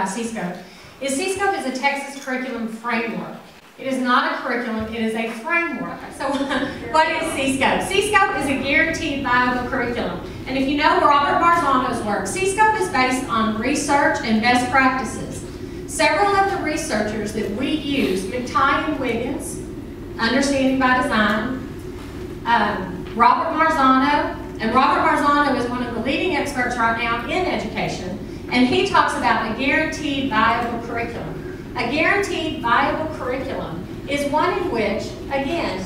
about C-Scope is C-Scope is a Texas curriculum framework. It is not a curriculum, it is a framework. So what is C-Scope? C-Scope is a guaranteed viable curriculum. And if you know Robert Marzano's work, C-Scope is based on research and best practices. Several of the researchers that we use, McTighe and Wiggins, Understanding by Design, Robert Marzano, and Robert Marzano is one of the leading experts right now in education, and he talks about a guaranteed viable curriculum. A guaranteed viable curriculum is one in which, again,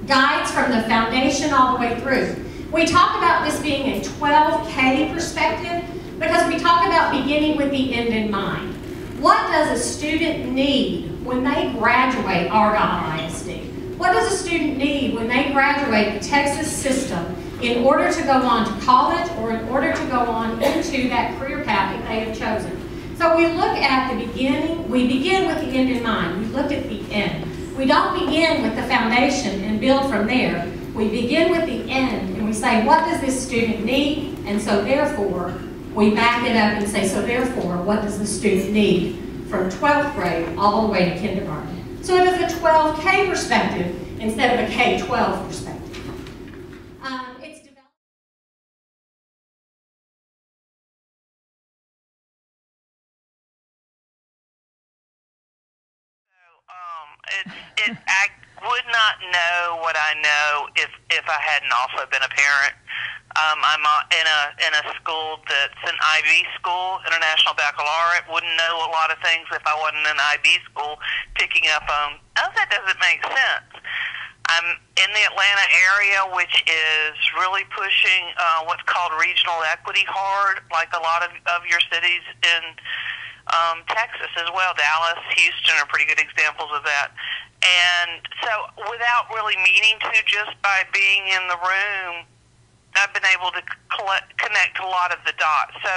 guides from the foundation all the way through. We talk about this being a 12K perspective because we talk about beginning with the end in mind. What does a student need when they graduate RDOT-ISD? What does a student need when they graduate the Texas system in order to go on to college or in order to go on into that career path that they have chosen? So we look at the beginning, we begin with the end in mind. We look at the end. We don't begin with the foundation and build from there. We begin with the end and we say, what does this student need? And so therefore, we back it up and say, so therefore, what does the student need from 12th grade all the way to kindergarten? So it is a 12K perspective instead of a K-12 perspective. I would not know what I know if I hadn't also been a parent. I'm in a school that's an IB school, International Baccalaureate. Wouldn't know a lot of things if I wasn't in an IB school picking up on, oh, that doesn't make sense. I'm in the Atlanta area, which is really pushing what's called regional equity hard, like a lot of your cities in Texas as well. Dallas, Houston are pretty good examples of that. And so without really meaning to, just by being in the room, I've been able to connect a lot of the dots. So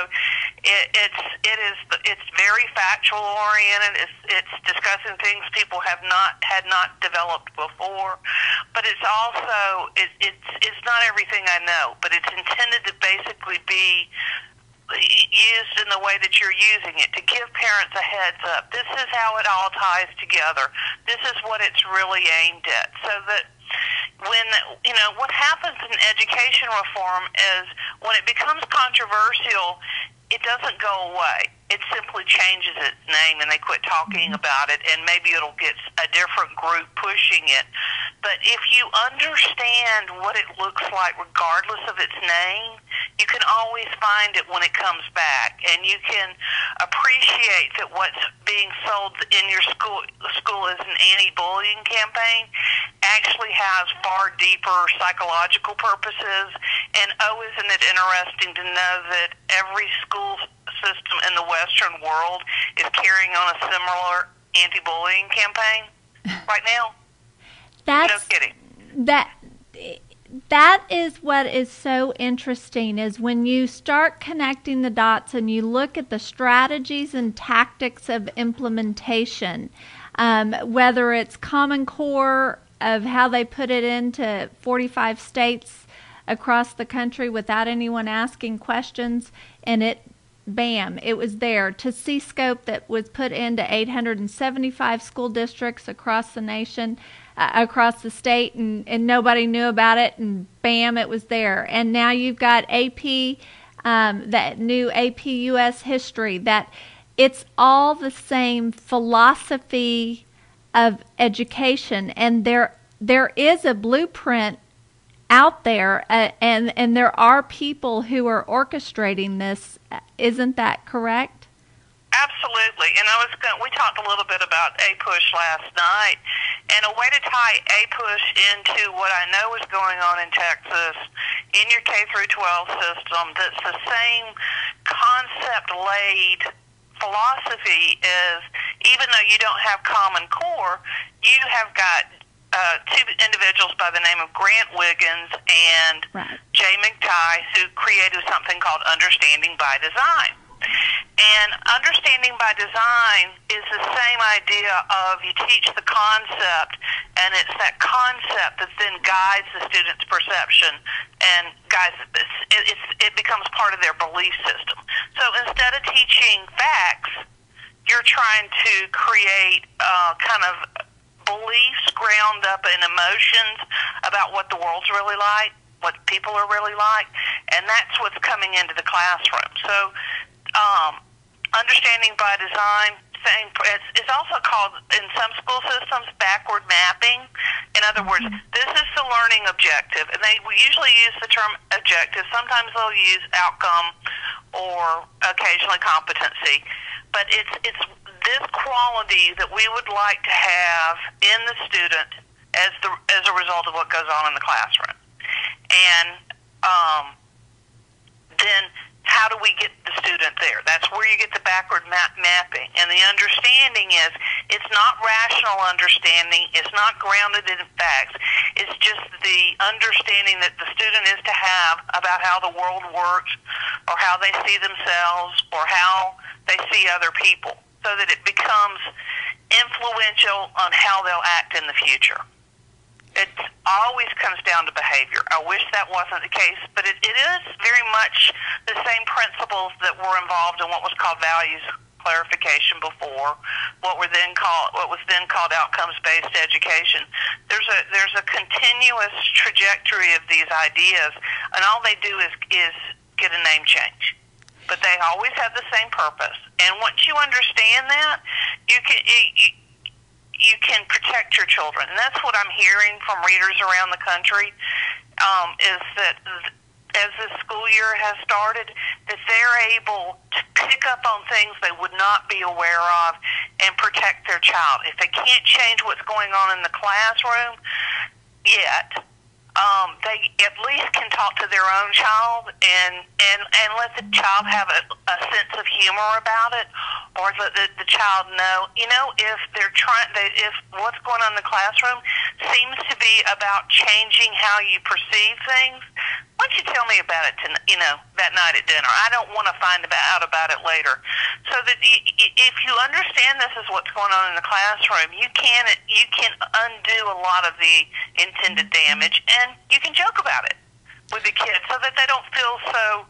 it's very factual oriented. It's discussing things people had not developed before, but it's also it's not everything I know, but it's intended to basically be used in the way that you're using it, to give parents a heads up. This is how it all ties together. This is what it's really aimed at. So that when, what happens in education reform is when it becomes controversial, it doesn't go away. It simply changes its name and they quit talking about it, and maybe it'll get a different group pushing it. But if you understand what it looks like regardless of its name, you can always find it when it comes back, and you can appreciate that what's being sold in your school as an anti-bullying campaign actually has far deeper psychological purposes. And isn't it interesting to know that every school system in the Western world is carrying on a similar anti-bullying campaign right now? No kidding. That is what is so interesting, is when you start connecting the dots and you look at the strategies and tactics of implementation, whether it's Common Core of how they put it into 45 states across the country without anyone asking questions, and bam, it was there, to C-Scope that was put into 875 school districts across the nation, across the state, and nobody knew about it, and bam, it was there. And now you've got AP, that new AP US history, that it's all the same philosophy of education, and there is a blueprint out there, and there are people who are orchestrating this. Isn't that correct? Absolutely. And we talked a little bit about APUSH last night, and a way to tie APUSH into what I know is going on in Texas in your K through 12 system, that's the same concept laid philosophy is, even though you don't have Common Core, you have got two individuals by the name of Grant Wiggins and Jay McTighe, who created something called Understanding by Design. And understanding by design is the same idea of you teach the concept, and it's that concept that then guides the student's perception and guides it becomes part of their belief system. So instead of teaching facts, you're trying to create kind of beliefs ground up in emotions about what the world's really like, what people are really like, and that's what's coming into the classroom. So understanding by design, it's also called, in some school systems, backward mapping. In other words, this is the learning objective, and they will usually use the term objective. Sometimes they'll use outcome or occasionally competency. But it's this quality that we would like to have in the student as a result of what goes on in the classroom. And then how do we get the student there? That's where you get the backward mapping. And the understanding is it's not rational understanding. It's not grounded in facts. It's just the understanding that the student is to have about how the world works or how they see themselves or how they see other people, so that it becomes influential on how they'll act in the future. It always comes down to behavior. I wish that wasn't the case, but it is very much the same principles that were involved in what was called values clarification before, what was then called outcomes-based education. There's a continuous trajectory of these ideas, and all they do is get a name change. But they always have the same purpose. And once you understand that, you can protect your children. And that's what I'm hearing from readers around the country, is that as the school year has started, that they're able to pick up on things they would not be aware of and protect their child. If they can't change what's going on in the classroom yet, they at least can talk to their own child and let the child have a sense of humor about it, or let the child know, if if what's going on in the classroom seems to be about changing how you perceive things, why don't you tell me about it that night at dinner? I don't want to find out about it later. So that if you understand this is what's going on in the classroom, you can undo a lot of the intended damage, and you can joke about it with the kids so that they don't feel so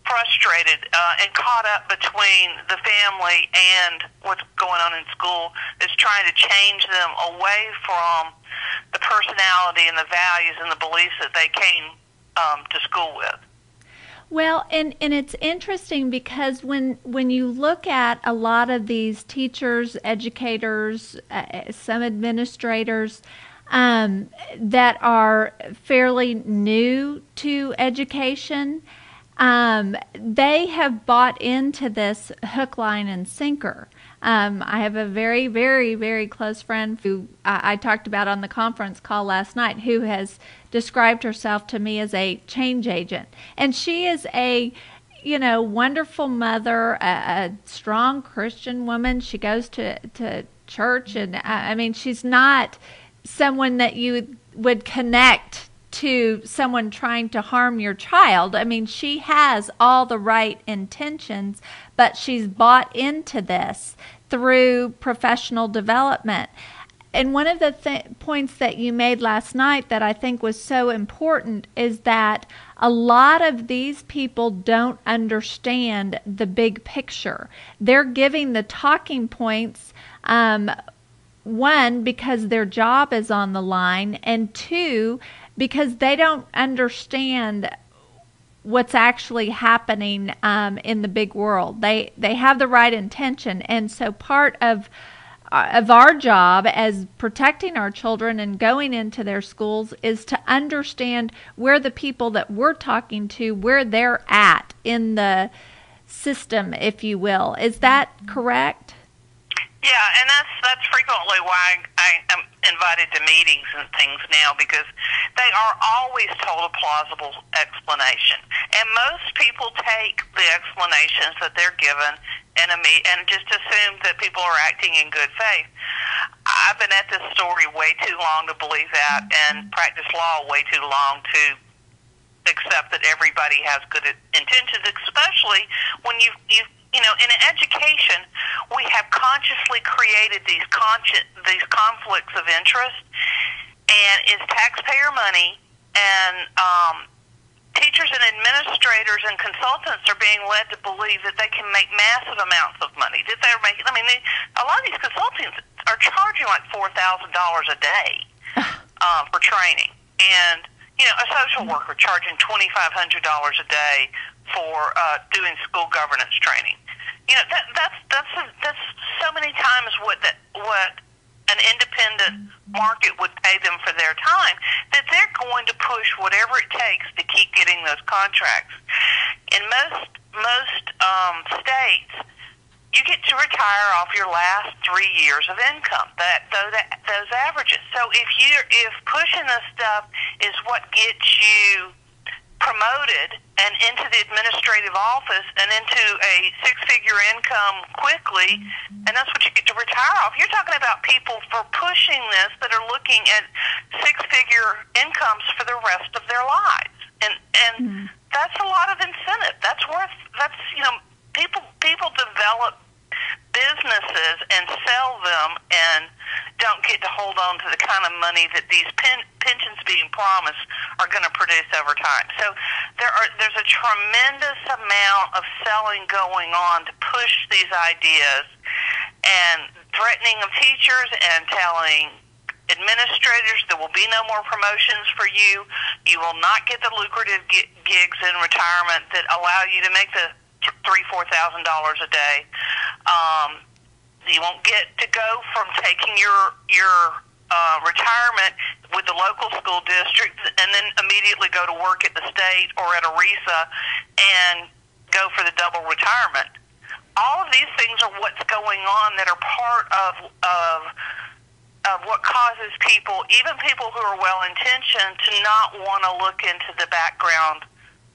frustrated and caught up between the family and what's going on in school. It's trying to change them away from the personality and the values and the beliefs that they came to school with. Well, and it's interesting because when you look at a lot of these teachers, educators, some administrators that are fairly new to education, they have bought into this hook, line, and sinker. I have a very, very, very close friend who I talked about on the conference call last night, who has described herself to me as a change agent. And she is a, wonderful mother, a strong Christian woman. She goes to church, and she's not someone that you would connect to someone trying to harm your child. She has all the right intentions, but she's bought into this through professional development. And one of the points that you made last night that I think was so important is that a lot of these people don't understand the big picture. They're giving the talking points, one, because their job is on the line, and two, because they don't understand what's actually happening in the big world. They have the right intention, and so part of our job as protecting our children and going into their schools is to understand where the people that we're talking to, where they're at in the system, if you will. Is that correct? Yeah, and that's frequently why I am invited to meetings and things now, because they are always told a plausible explanation. And most people take the explanations that they're given and just assume that people are acting in good faith. I've been at this story way too long to believe that, and practiced law way too long to accept that everybody has good intentions, especially when you've in education, we have consciously created these conflicts of interest, and it's taxpayer money, and teachers and administrators and consultants are being led to believe that they can make massive amounts of money. A lot of these consultants are charging like $4,000 a day for training, and a social worker charging $2,500 a day for doing school governance training. That's so many times what an independent market would pay them for their time, that they're going to push whatever it takes to keep getting those contracts. In most states, you get to retire off your last 3 years of income. Those averages. So if pushing this stuff is what gets you promoted and into the administrative office and into a six-figure income quickly, and that's what you get to retire off. You're talking about people for pushing this that are looking at six-figure incomes for the rest of their lives, and that's a lot of incentive. People develop businesses and sell them and don't get to hold on to the kind of money that these pensions being promised are going to produce over time. So there's a tremendous amount of selling going on to push these ideas, and threatening of teachers and telling administrators there will be no more promotions for you. You will not get the lucrative gigs in retirement that allow you to make the $3,000-$4,000 a day. You won't get to go from taking your retirement with the local school district and then immediately go to work at the state or at a RESA and go for the double retirement. All of these things are what's going on that are part of what causes people, even people who are well-intentioned, to not want to look into the background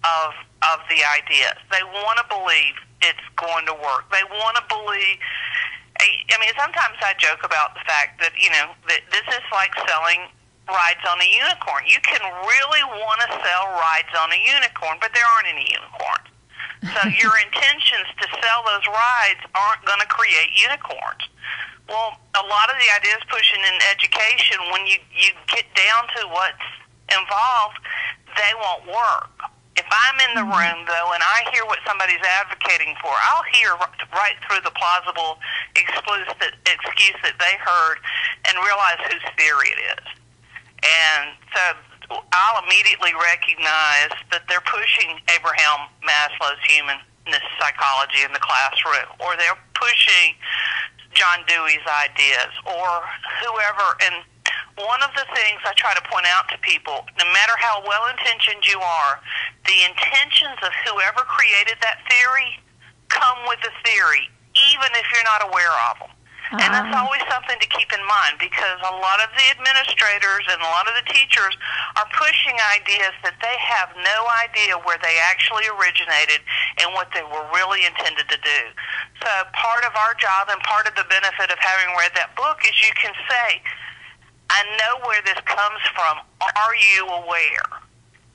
of the ideas. They want to believe it's going to work. They want to believe. Sometimes I joke about the fact that, that this is like selling rides on a unicorn. You can really want to sell rides on a unicorn, but there aren't any unicorns. So your intentions to sell those rides aren't going to create unicorns. Well, a lot of the ideas pushing in education, when you get down to what's involved, they won't work. If I'm in the room, though, and I hear what somebody's advocating for, I'll hear right through the plausible excuse that they heard and realize whose theory it is. And so I'll immediately recognize that they're pushing Abraham Maslow's humanist psychology in the classroom, or they're pushing John Dewey's ideas, or whoever. And one of the things I try to point out to people, no matter how well-intentioned you are, the intentions of whoever created that theory come with the theory, even if you're not aware of them. And that's always something to keep in mind, because a lot of the administrators and a lot of the teachers are pushing ideas that they have no idea where they actually originated and what they were really intended to do. So part of our job and part of the benefit of having read that book is you can say, I know where this comes from. Are you aware?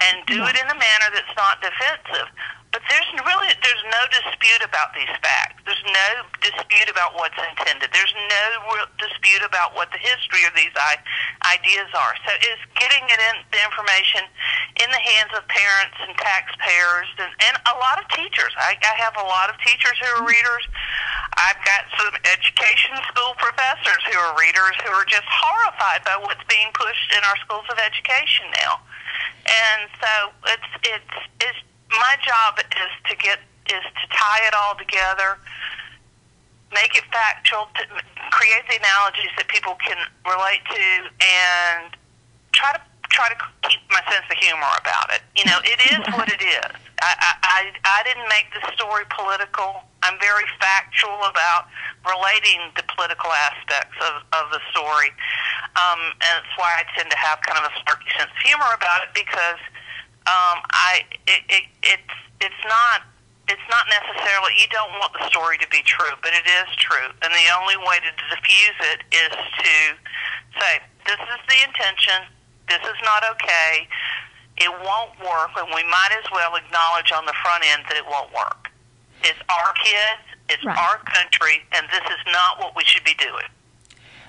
And do it in a manner that's not defensive. But there's no dispute about these facts. There's no dispute about what's intended. There's no real dispute about what the history of these ideas are. So it's getting the information in the hands of parents and taxpayers and a lot of teachers. I have a lot of teachers who are readers. I've got some education school professors who are readers who are just horrified by what's being pushed in our schools of education now. And so it's my job is to tie it all together, make it factual, to create the analogies that people can relate to, and try to keep my sense of humor about it. It is what it is. I didn't make the story political. I'm very factual about relating the political aspects of the story, and that's why I tend to have kind of a snarky sense of humor about it, because it's not necessarily, you don't want the story to be true, but it is true, and the only way to diffuse it is to say, this is the intention, this is not okay, it won't work, and we might as well acknowledge on the front end that it won't work. It's our kids, it's our country, and this is not what we should be doing.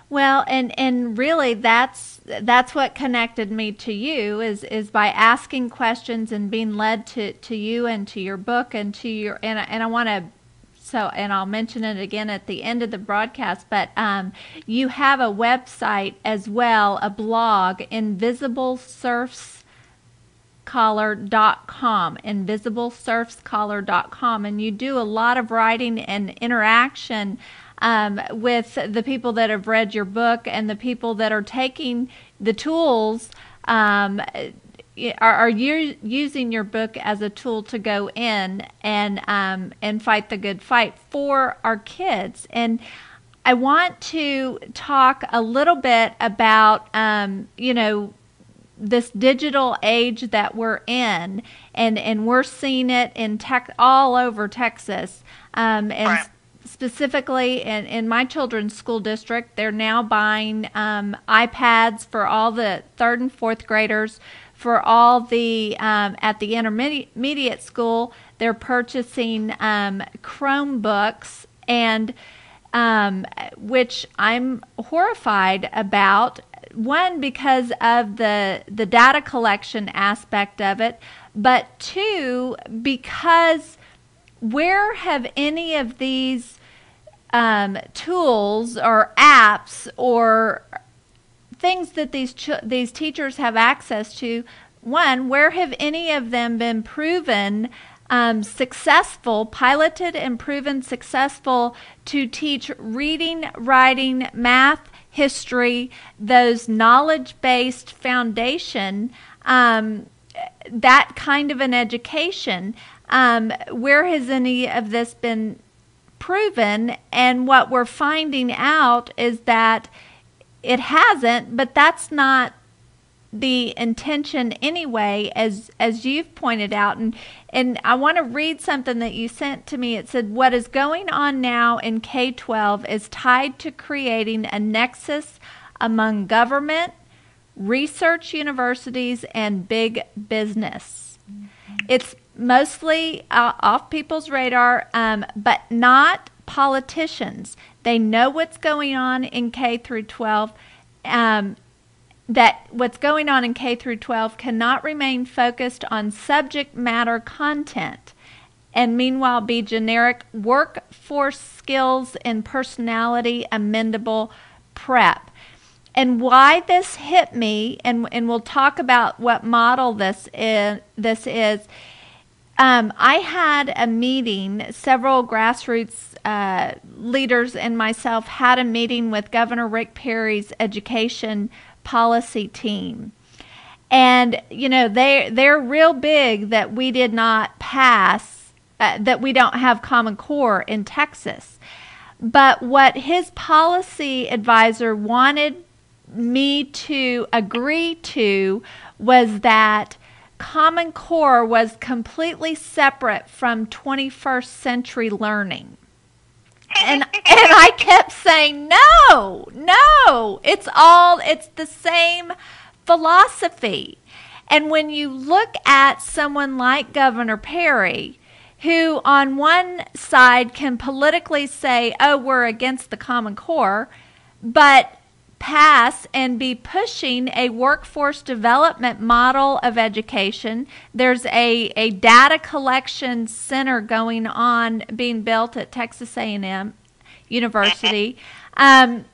Well, and really that's what connected me to you is by asking questions and being led to you and to your book and to your and I want to. So, and I'll mention it again at the end of the broadcast, but you have a website as well, a blog, invisiblesurfscholar.com, invisiblesurfscholar.com, and you do a lot of writing and interaction with the people that have read your book and the people that are taking the tools, are you using your book as a tool to go in and fight the good fight for our kids. And I want to talk a little bit about this digital age that we're in, and we're seeing it in all over Texas, and specifically in my children's school district. They're now buying iPads for all the 3rd and 4th graders. For all the at the intermediate school, they're purchasing Chromebooks, and which I'm horrified about. One, because of the data collection aspect of it, but two, because where have any of these tools or apps or things that these teachers have access to, one, where have any of them been proven successful, piloted and proven successful to teach reading, writing, math, history, those knowledge-based foundation, that kind of an education? Where has any of this been proven? And what we're finding out is that it hasn't, but that's not the intention anyway, as you've pointed out. And I want to read something that you sent to me. It said, what is going on now in K-12 is tied to creating a nexus among government, research universities, and big business. It's mostly off people's radar, but not politicians. They know what's going on in K through 12. That what's going on in K through 12 cannot remain focused on subject matter content, and meanwhile be generic workforce skills and personality amendable prep. And why this hit me, and we'll talk about what model this is. I had a meeting, several grassroots leaders and myself had a meeting with Governor Rick Perry's education policy team. And, they're real big that we did not pass, that we don't have Common Core in Texas. But what his policy advisor wanted me to agree to was that Common Core was completely separate from 21st century learning. And I kept saying, no, it's the same philosophy. And when you look at someone like Governor Perry, who on one side can politically say, oh, we're against the Common Core, but pass and be pushing a workforce development model of education. There's a data collection center being built at Texas A&M University. The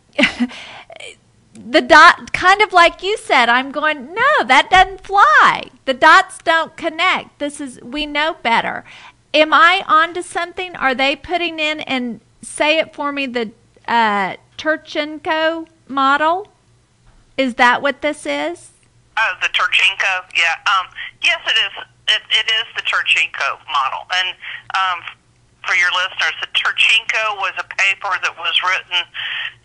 dot, kind of like you said, I'm going, no, that doesn't fly. The dots don't connect. We know better. Am I onto something? Are they putting in, and say it for me, the Turchenko model? Is that what this is? The Turchenko, yeah. Yes, it is. It is the Turchenko model. And for your listeners, the Turchenko was a paper that was written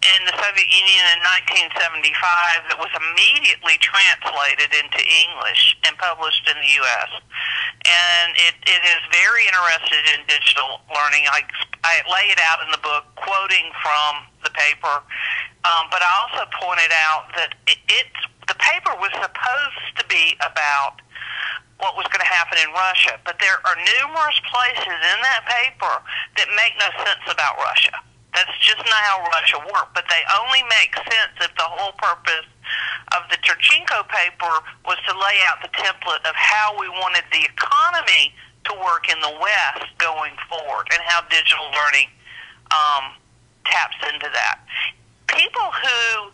in the Soviet Union in 1975 that was immediately translated into English and published in the U.S. And it is very interested in digital learning. I lay it out in the book, quoting from the paper, but I also pointed out that the paper was supposed to be about what was going to happen in Russia. But there are numerous places in that paper that make no sense about Russia. That's just not how Russia worked. But they only make sense if the whole purpose of the Turchenko paper was to lay out the template of how we wanted the economy to work in the West going forward and how digital learning taps into that. People who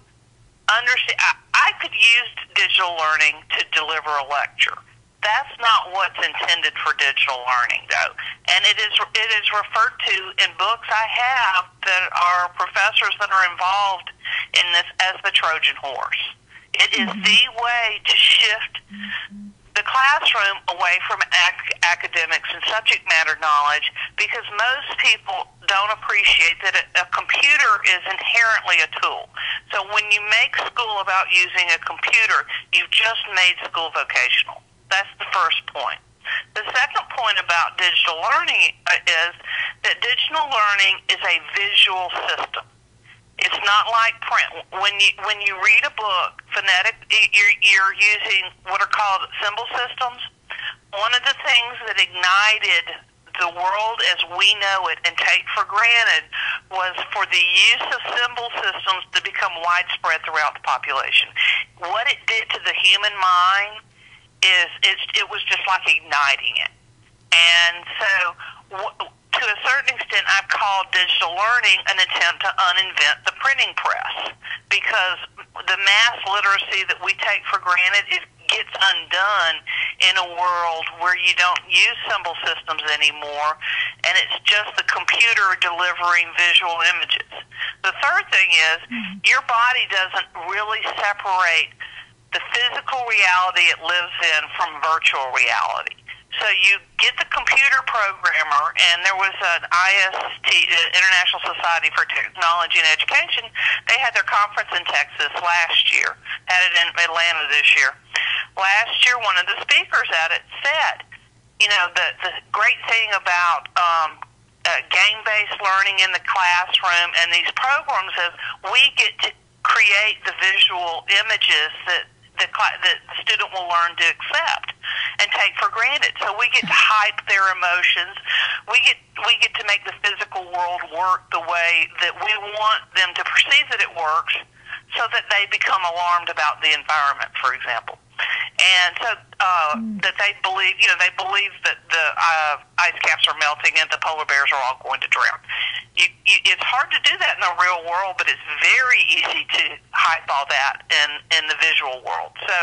understand, I could use digital learning to deliver a lecture. That's not what's intended for digital learning, though. And it is referred to in books I have that are professors that are involved in this as the Trojan horse. It is the way to shift the classroom away from academics and subject matter knowledge, because most people don't appreciate that a computer is inherently a tool. So when you make school about using a computer, you've just made school vocational. That's the first point. The second point about digital learning is that digital learning is a visual system. It's not like print. When you read a book, you're using what are called symbol systems. One of the things that ignited the world as we know it and take for granted was for the use of symbol systems to become widespread throughout the population. What it did to the human mind is it was just like igniting it. And so to a certain extent, I've called digital learning an attempt to uninvent the printing press, because the mass literacy that we take for granted gets undone in a world where you don't use symbol systems anymore, and it's just the computer delivering visual images. The third thing is your body doesn't really separate the physical reality it lives in from virtual reality. So you get the computer programmer, and there was an IST, International Society for Technology and Education. They had their conference in Texas last year, had it in Atlanta this year. Last year, one of the speakers at it said, you know, the great thing about game-based learning in the classroom and these programs is we get to create the visual images that the student will learn to accept and take for granted. So we get to hype their emotions. We get to make the physical world work the way that we want them to perceive that it works, so that they become alarmed about the environment, for example. And so that they believe that the ice caps are melting and the polar bears are all going to drown. It's hard to do that in the real world, but it's very easy to hype all that in the visual world. So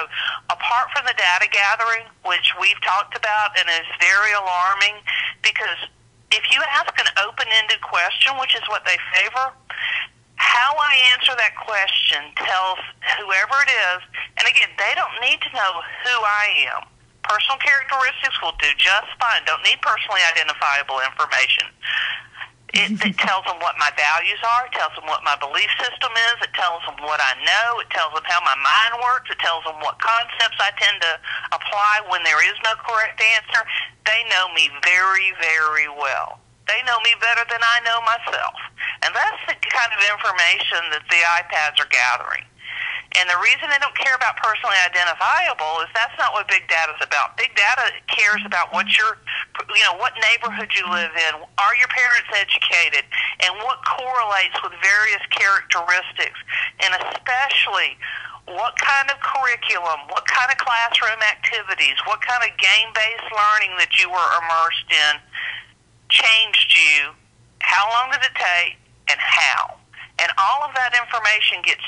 apart from the data gathering, which we've talked about and is very alarming, because if you ask an open-ended question, which is what they favor, how I answer that question tells whoever it is, and again, they don't need to know who I am. Personal characteristics will do just fine. Don't need personally identifiable information. It tells them what my values are. It tells them what my belief system is. It tells them what I know. It tells them how my mind works. It tells them what concepts I tend to apply when there is no correct answer. They know me very, very well. They know me better than I know myself. And that's the kind of information that the iPads are gathering. And the reason they don't care about personally identifiable is that's not what big data is about. Big data cares about what what neighborhood you live in, are your parents educated, and what correlates with various characteristics, and especially what kind of curriculum, what kind of classroom activities, what kind of game-based learning that you were immersed in changed you, how long did it take, and how. And all of that information gets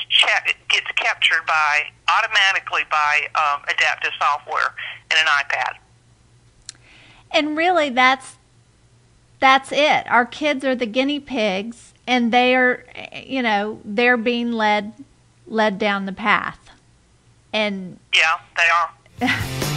captured automatically by adaptive software in an iPad. And really, that's it. Our kids are the guinea pigs, and they are, they're being led down the path. And yeah, they are.